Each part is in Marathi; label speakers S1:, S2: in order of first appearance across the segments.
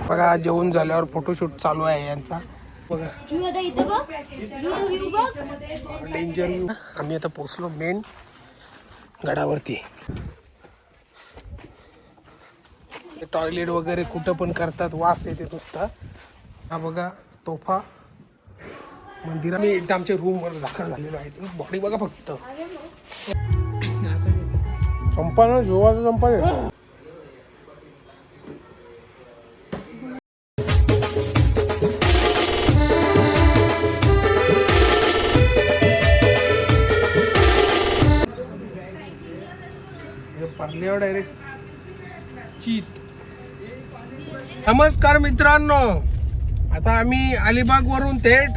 S1: बघा जेवण झाल्यावर फोटोशूट चालू आहे यांचा. बघा डेंजर. आम्ही आता पोहोचलो मेन गडावरती. टॉयलेट वगैरे कुठं पण करतात, वास येते नुसता. हा बघा तोफा मंदिर. आम्ही एकदा आमच्या रूम वर दाखल झालेलो आहे. बॉडी बघा फक्त संपा ना जेवायचा संपा. पडल्यावर डायरेक्ट चीत. नमस्कार मित्रांनो, आता आम्ही अलिबाग वरून थेट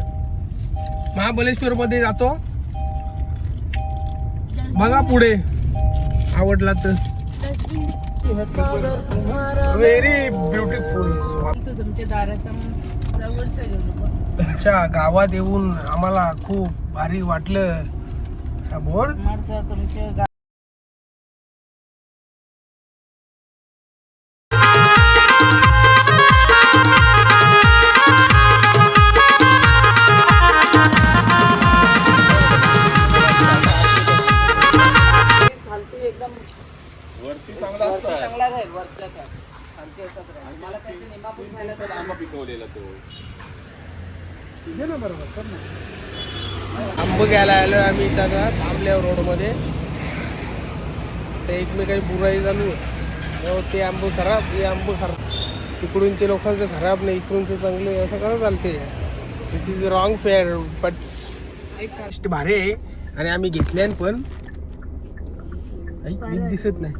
S1: महाबळेश्वर मध्ये जातो. बघा पुढे आवडला तर. Very beautiful. तुमच्या गावात येऊन आम्हाला खूप भारी वाटलं. बोल. आंब घ्यायला आलो आम्ही इथं थांबल्यावर रोड मध्ये. ते एकमेकाची बुराई चालू आहे. ते आंब खराब, हे आंब खराब. तिकडूनचे लोकांचं खराब नाही, इकडूनचे चांगले, असं कसं चालते. दिस इज रॉंग फेअर बट भारी आहे. आणि आम्ही घेतल्यान पण दिसत नाही.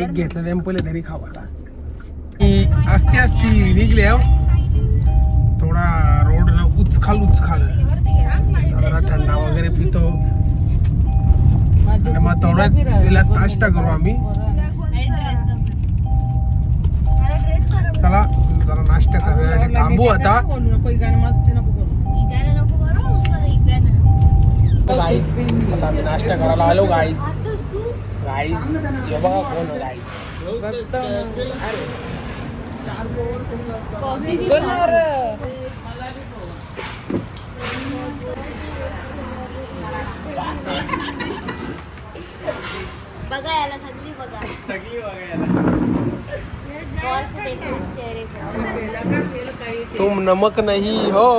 S1: एक घेतलं टेम्पल तरी खावाला. असते असती निघले थोडा रोड उचखाल जरा थंडा वगैरे पितो. आणि मग थोडा तिला नाश्ता करू आम्ही. चला जरा नाश्ता करण्यासाठी थांबू आता. आता आम्ही नाश्ता करायला आलो. गाईज बघा कोण गाईज.
S2: बघा याला सगळी बघा
S1: तुम नमक नहीं हो.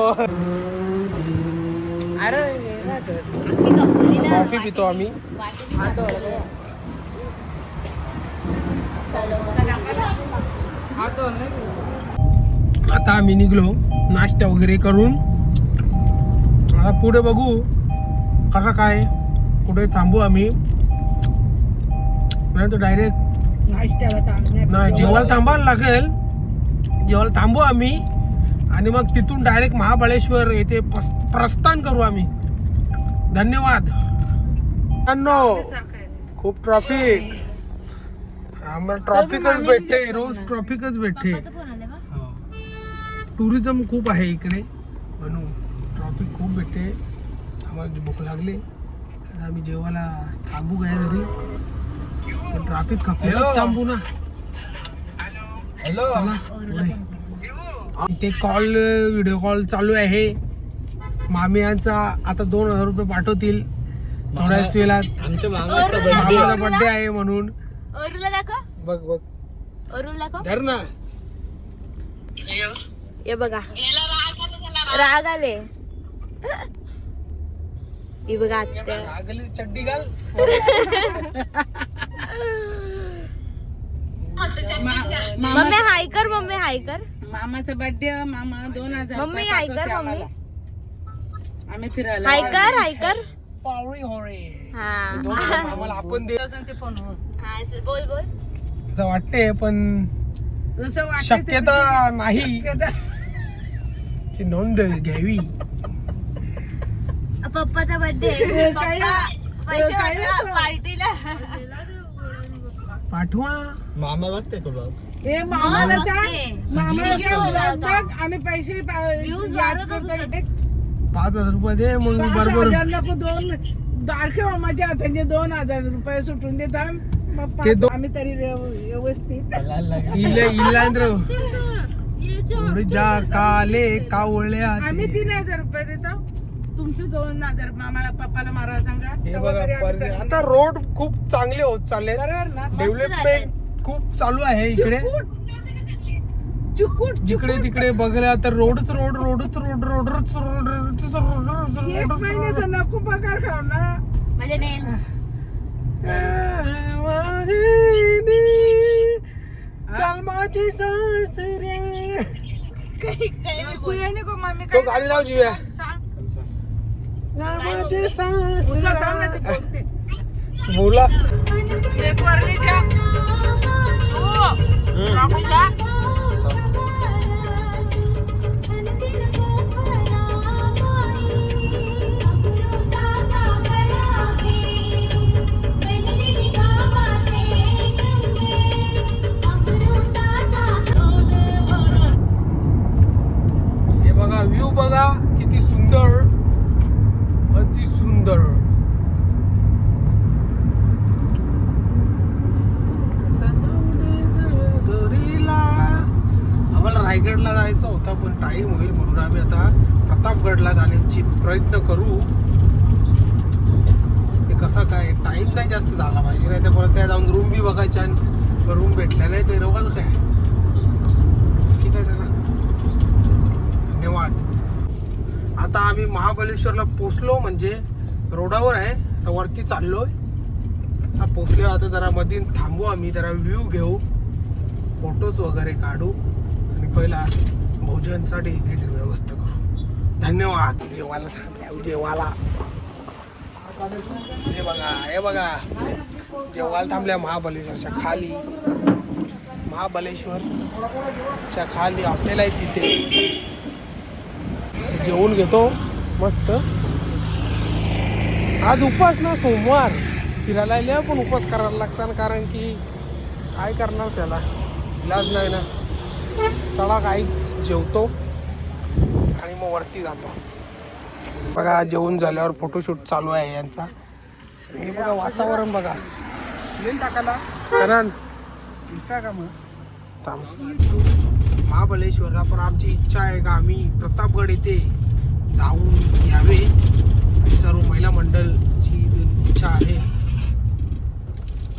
S1: कॉफी पितो आम्ही. आता आम्ही निघलो नाश्ता वगैरे करून. आता पुढे बघू कसं काय. पुढे थांबू आम्ही, नाही तर डायरेक्ट नाही जेवायला थांबायला लागेल. जेवायला थांबू आम्ही आणि मग तिथून डायरेक्ट महाबळेश्वर येथे प्रस्थान करू आम्ही. धन्यवाद. खूप ट्रॉफिक. आम्हाला ट्रॉफिकच भेटते, रोज ट्रॉफिकच भेटते. टुरिझम खूप आहे इकडे म्हणून ट्रॉफिक खूप भेटते. आम्हाला भूक लागली, आता आम्ही जेवायला थांबू काय घरी. पण ट्रॅफिक खपल्यावर थांबू ना. इथे कॉल, व्हिडिओ कॉल चालू आहे. मामी यांचा आता 2000 रुपये पाठवतील थोड्याच वेळात. आमच्या मामाचा बर्थडे आहे म्हणून. बघ बघ धर ना.
S2: हे बघा राग आले. ही बघा
S1: आगली चड्डी घाल.
S2: मम्मी हाय कर, मम्मी हाय कर.
S3: मामाचा बर्थडे. मामा 2000
S2: मम्मी हाय कर. मम्मी
S3: आम्ही फिरायला
S2: हाय कर, हाय कर.
S1: पावळी होळे.
S2: हा
S1: आम्हाला आपण दे.
S2: हा बोल बोल.
S1: असं वाटते पण शक्यता नाही. ची नोंद घ्यावी.
S2: पप्पाचा बर्थडे. पैसे पार्टीला
S1: पाठवा.
S4: मामा बघते का बघ.
S3: हे मामाला सांग, मामाला बघ आम्ही पैसे
S1: 5000 रुपये दे मग बरोबर.
S3: बारक्या मामाच्या हाताने 2000 रुपये सुटून देतात मग
S1: ते
S3: आम्ही तरी व्यवस्थित
S1: इलांद्र काले कावळ्या
S3: आम्ही 3000 रुपये देतो तुमचे 2000 मामाला पप्पाला मारा सांगा
S1: हे
S3: तेव्हा
S1: बघा
S3: तरी आम्ही
S1: परिस्थिती.
S3: चांगलं.
S1: आता रोड खूप चांगले होत चालले
S3: बरोबर ना
S1: डेव्हलपमेंट खूप चालू आहे इकडे
S3: चुकूट
S1: जिकडे तिकडे बघल्या तर रोडच रोड रोडच रोड रोडच
S3: एक महिन्याचा नको पगार खाऊ ना
S2: माझे नेल्स
S1: माझी सासरे
S3: कुया नको मामी
S1: तो गाडी लाव जीव्या
S3: सांग.
S1: माझे
S3: उसळ थांब ना
S1: सासरे
S3: ती बोलते.
S1: बोला
S3: एक वरली द्या. तू, टाकून द्या.
S1: हे बघा व्ह्यू बघा किती सुंदर अति सुंदर आम्हाला रायगडला जायचं होता पण टाइम होईल म्हणून आम्ही आता प्रतापगडला जाण्याची प्रयत्न करू ते कसा काय टाइम नाही जास्त झाला पाहिजे नाही तर परत त्या जाऊन रूम बी बघायच्या आणि रूम भेटल्या नाही ते रोगाच काय ठीक आहे चला धन्यवाद. आता आम्ही महाबळेश्वरला पोचलो म्हणजे रोडावर आहे तर वरती चाललोय पोचलो आता जरा मधीन थांबू आम्ही जरा व्ह्यू घेऊ फोटोज वगैरे काढू आणि पहिला भोजनसाठी काहीतरी व्यवस्था करू. धन्यवाद. जेवायला थांबल्या जेवायला हे बघा जेवायला थांबल्या महाबळेश्वरच्या खाली महाबळेश्वरच्या खाली हॉटेल आहे तिथे जेवून घेतो मस्त. आज उपास ना सोमवार फिरायला आल्या पण उपास करायला लागतात कारण की काय करणार त्याला इलाज नाही ना. चला काहीच जेवतो आणि मग वरती जातो. बघा जेवून झाल्यावर फोटोशूट चालू आहे यांचा. हे बघा वातावरण बघा
S3: टाकायला
S1: कारण
S3: का मग
S1: महाबळेश्वरला पण आमची इच्छा आहे का आम्ही प्रतापगड येथे जाऊन यावे आणि सर्व महिला मंडळची इच्छा आहे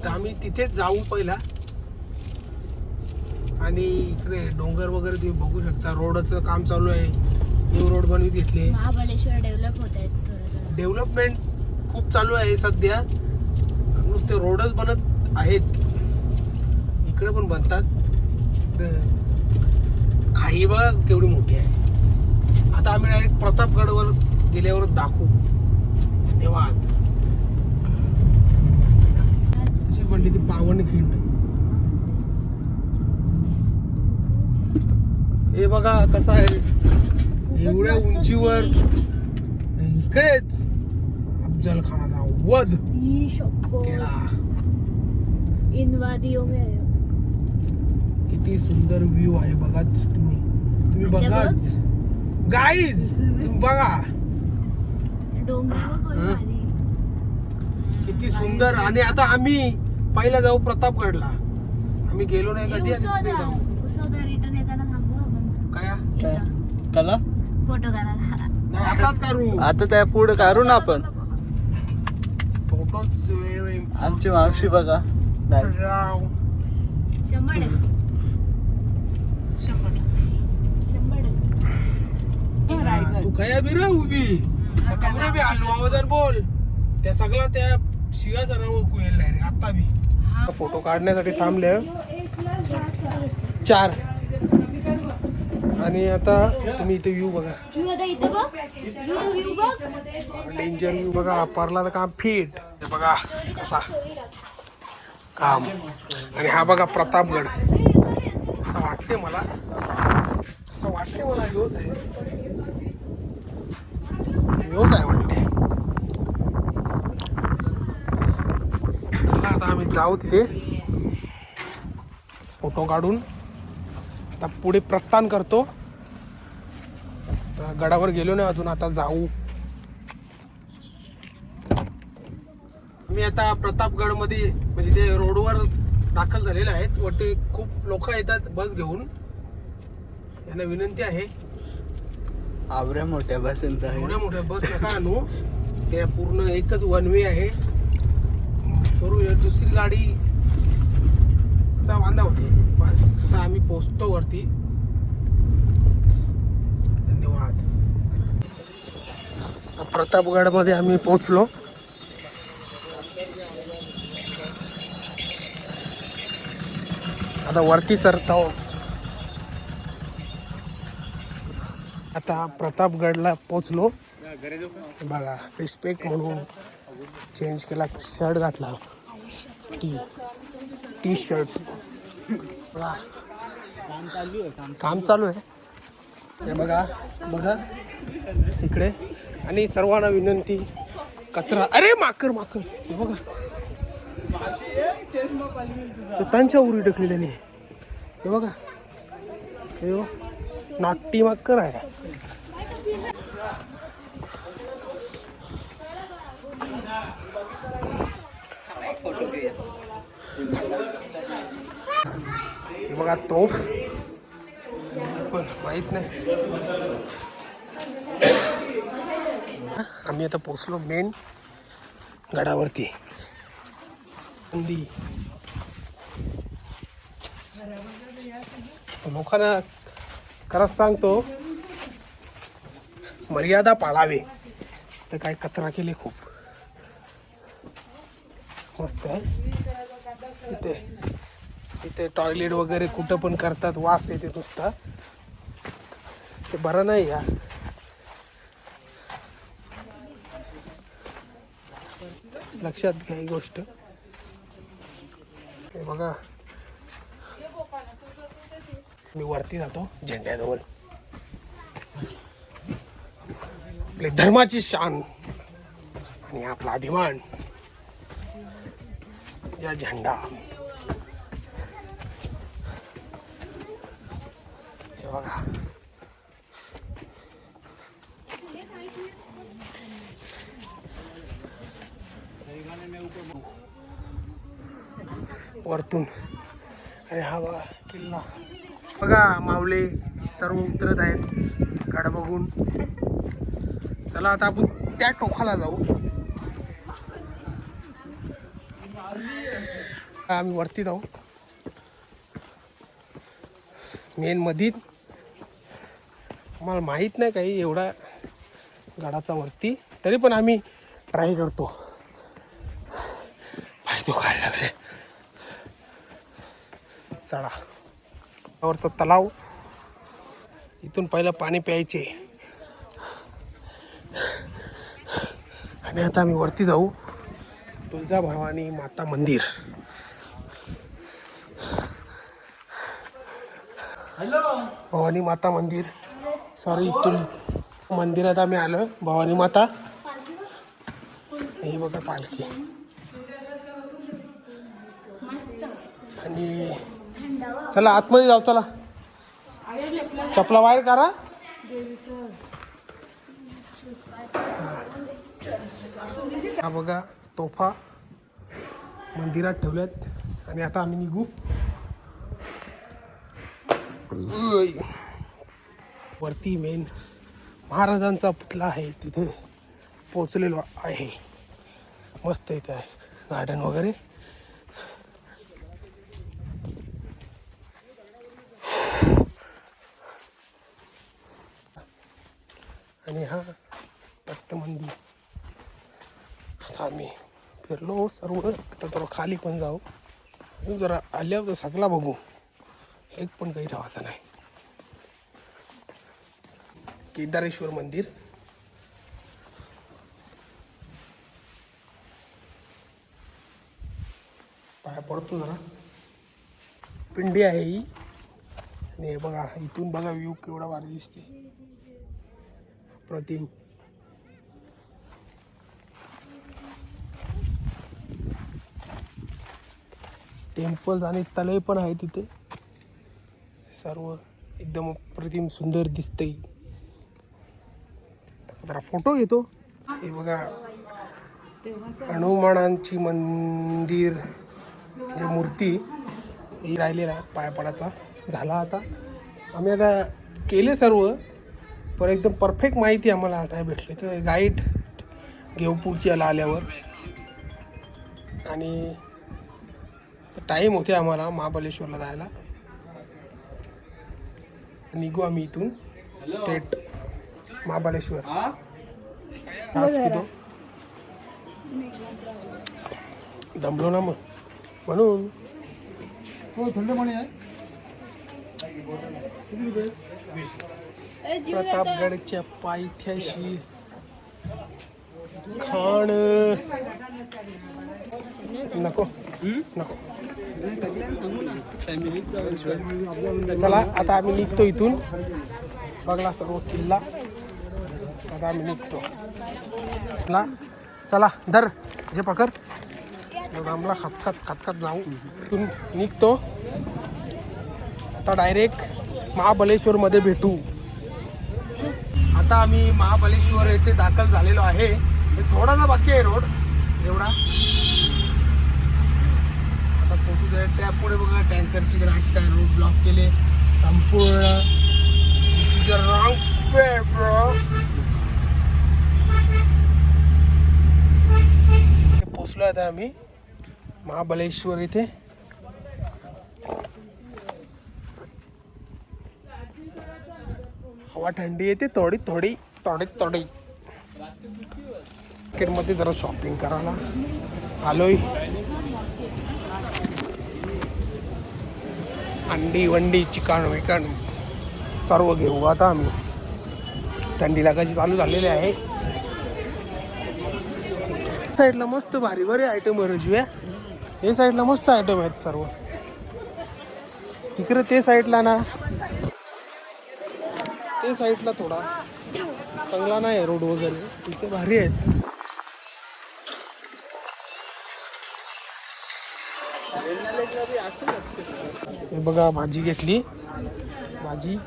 S1: तर आम्ही तिथेच जाऊ पहिला. आणि इकडे डोंगर वगैरे तुम्ही बघू शकता रोडचं काम चालू आहे न्यू रोड बनवी घेतले
S2: महाबळेश्वर डेव्हलप होत आहेत थोडं.
S1: डेव्हलपमेंट खूप चालू आहे सध्या नुसते रोडच बनत आहेत इकडे पण बनतात. खाई बघा केवढी मोठी आहे. आता आम्ही डायरेक्ट प्रतापगडवर गेल्यावर दाखवू. धन्यवाद. अशी म्हणली ती पावनखिंड. हे बघा कसं आहे एवढ्या उंचीवर इकडेच अफजल खानाचा वध केला. किती सुंदर व्ह्यू आहे बघा तुम्ही बघाच गाईज तुम्ही बघा किती सुंदर. आणि आता आम्ही पहिला जाऊ प्रतापगडला. आम्ही गेलो नाही कधी जाऊ
S2: रिटर्न येताना थांबू आपण
S1: काय
S4: कला
S2: फोटो काढायला.
S1: नाही आताच करू
S4: आता त्या पुढे काढू ना आपण
S1: फोटोच
S4: आमची मावशी बघा.
S2: 100%
S1: तू काय बी रे उभी कमरे बी आलो आवाजान बोल त्या सगळा त्या सिंहासनावर कुयल नाही रे आता बी. फोटो काढण्यासाठी थांबले 4 आणि आता तुम्ही इथे व्ह्यू बघा डेंजर व्ह्यू बघा. परला तर काम फिट हे बघा कसा काम. आणि हा बघा प्रतापगड. असं वाटते मला ह्योच आहे वाटते. चला आता आम्ही जाऊ तिथे फोटो काढून आता पुढे प्रस्थान करतो. गडावर गेलो नाही अजून आता जाऊ. आता प्रतापगडमध्ये म्हणजे ते रोडवर दाखल झालेले आहेत. वाटते खूप लोक येतात बस घेऊन. यांना विनंती आहे
S4: आवऱ्या मोठ्या बसेल तर
S1: एवढ्या मोठ्या बस नका आणू. ते पूर्ण एकच वन वे आहे. करूया दुसरी गाडीचा वांदा होते. बस आता आम्ही पोहोचतो वरती. धन्यवाद. प्रतापगडमध्ये आम्ही पोहोचलो. आता वरती चढतो. आता प्रतापगडला पोहोचलो. बघा रिस्पेक्ट म्हणून चेंज केला, शर्ट घातला, टी शर्ट. काम चालू आहे हे बघा बघा इकडे. आणि सर्वांना विनंती, कचरा अरे माकर हे बघा त्यांच्या उरी टाकली त्याने. हे बघा हे नाट्टी माकर आहे. हे बघा तोफ पण माहित नाही. आम्ही आता पोचलो मेन गडावरती. लोकांना खरंच सांगतो मर्यादा पाळावे. तर काय कचरा केले खूप. मस्त आहे इथे. इथे टॉयलेट वगैरे कुठं पण करतात. वास येते नुसता. ते बरं नाही यार. लक्षात घ्या ही गोष्ट. हे बघा मी वरती जातो झेंड्याजवळ. आपले धर्माची शान आणि आपला अभिमान या झेंडा. हे बघा वरतून. आणि हा बघा किल्ला. बघा माऊले सर्व उतरत आहेत गड बघून. चला आता आपण त्या टोकाला जाऊ. आम्ही वरती जाऊ मेन मधीत. मला माहीत नाही काही एवढा गडाचा वरती, तरी पण आम्ही ट्राय करतो. पाय दुखायला लागले. चला वरचा तलाव. इथून पहिलं पाणी प्यायचे. आणि आता आम्ही वरती जाऊ तुळजाभवानी माता मंदिर. भवानी माता मंदिर. सॉरी इथून मंदिरात आम्ही आलो. भवानी माता. हे बघा पालखी. आणि चला आतमध्ये जाऊ. चला चपला बाहेर करा. हा बघा तोफा मंदिरात ठेवल्यात. आणि आता आम्ही निघू. वरती मेन महाराजांचा पुतळा आहे तिथे पोचलेलो आहे. मस्त इथे आहे गार्डन वगैरे. आणि हा दत्त मंदिर. आता आम्ही फिरलो सर्व. आता थोडं खाली पण जाऊ. जरा आल्यावर सगळा बघू. एक पण काही ठेवायचं नाही. केदारेश्वर मंदिर. पाया पडतो जरा. पिंडी आहे ही. आणि हे बघा इथून बघा व्ह्यू केवढा भारी दिसते. प्रतिम. टेम्पल्स आणि तळे पण आहे तिथे. सर्व एकदम अप्रतिम सुंदर दिसतंय. जरा फोटो घेतो. हे बघा हनुमानांची मंदिर जे मूर्ती ही राहिलेला आहे पाया पडायचा झाला. आता आम्ही आता केले सर्व, पण एकदम परफेक्ट माहिती आम्हाला नाही भेटली. तर गाईड घेऊ पुढची याला आल्यावर. आणि टाईम होते आम्हाला महाबळेश्वरला जायला. निघू आम्ही इथून थेट महाबळेश्वर. दमलो ना मग म्हणून.
S4: हो थंड पाणी आहे.
S1: प्रतापगडच्या पायथ्याशी खाण नको नको. चला आता आम्ही निघतो इथून. बघला सर्व किल्ला. आता आम्ही निघतो. चला धर जे पकड. आम्हाला खतखत जाऊ. इथून निघतो आता डायरेक्ट महाबळेश्वरमध्ये भेटू. आता आम्ही महाबळेश्वर येथे दाखल झालेलो आहे. थोडासा बाकी आहे रोड एवढा. आता पोहोचू जाईल. त्या पुढे बघा टँकरची घाट काय रोड ब्लॉक केले संपूर्ण. पोचलो आता आम्ही महाबळेश्वर इथे. हवा थंडी येते थोडी थोडी थोडी थोडी. मार्केटमध्ये जरा शॉपिंग करायला आलोय. अंडी वंडी चिकन विकन सर्व घेऊ आता आम्ही. थंडी लागायची चालू झालेली आहे. साईडला मस्त भारी भारी आयटम आहे रजव्या. हे साईडला मस्त आयटम आहेत सर्व. तिकडे ते साईडला ना ते साईडला थोडा चांगला नाही रोड वगैरे. तिथे भारी आहेत. हे बघा भाजी घेतली भाजी.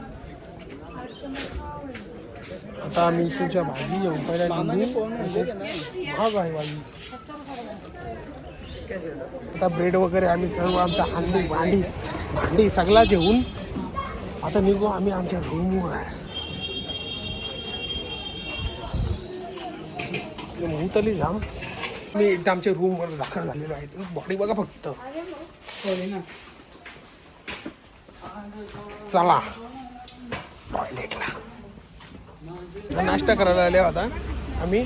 S1: आता आम्ही इथूनच्या भाजी घेऊन पहिला महाग आहे भाजी. आता ब्रेड वगैरे आम्ही सर्व आमचा भांडी सगळा घेऊन आता निघू आम्ही आमच्या रूमवर. मुहूर्तली जाम. मी एकदा आमच्या रूमवर दाखल झालेलो आहे. तुम्ही बॉडी बघा फक्त. चला टॉयलेटला. नाश्ता करायला आले होता आम्ही.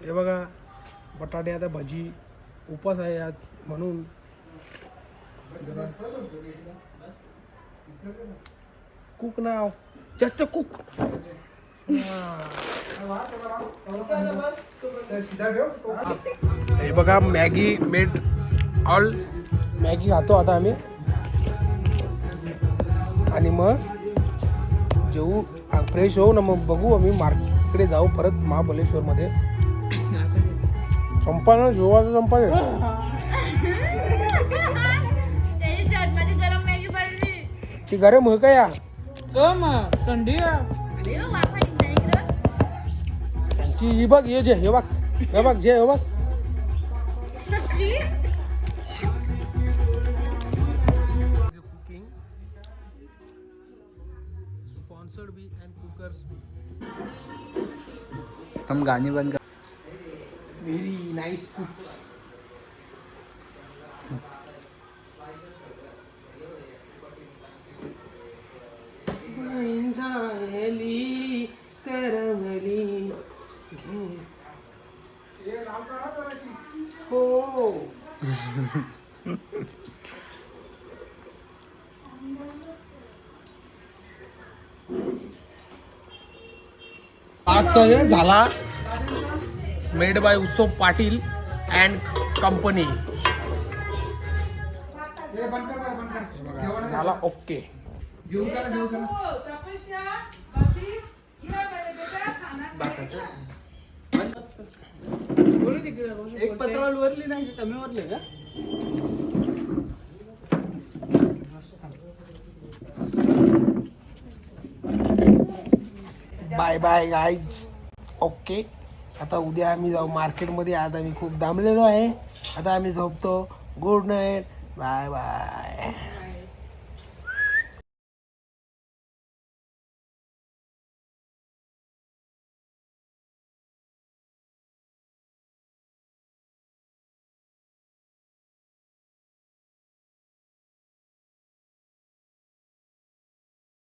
S1: हे बघा बटाटे आता भजी उपास आहे आज म्हणून जरा कुक नाव जास्त कुक. हे बघा मॅगी मेड ऑल. मॅगी खातो आता आम्ही आणि मग जेवू फ्रेश होऊ ना. मग बघू आम्ही मार्केटकडे जाऊ परत महाबळेश्वरमध्ये. संपानं जेवायचं संपाय ती गरम हो का या
S3: थंडी
S1: त्यांची ही बघ. ये जे हे बघ हे बघ जे हे बघ. स्पॉन्सर्ड बी एंड कुकर्स बी.
S4: हम गाणी बंद कर.
S1: Very nice cooks. झाली करमली हो. आजचा झाला मेड बाय उत्सव पाटील अँड कंपनी. झाला ओके.
S4: एक पत्रावळ वरली नाही कमी वरले का.
S1: Bye bye guys. ओके, आता उद्या आम्ही जाऊ मार्केटमध्ये. आता मी खूप दमलेलो आहे. आता आम्ही झोपतो. Good night. Bye bye.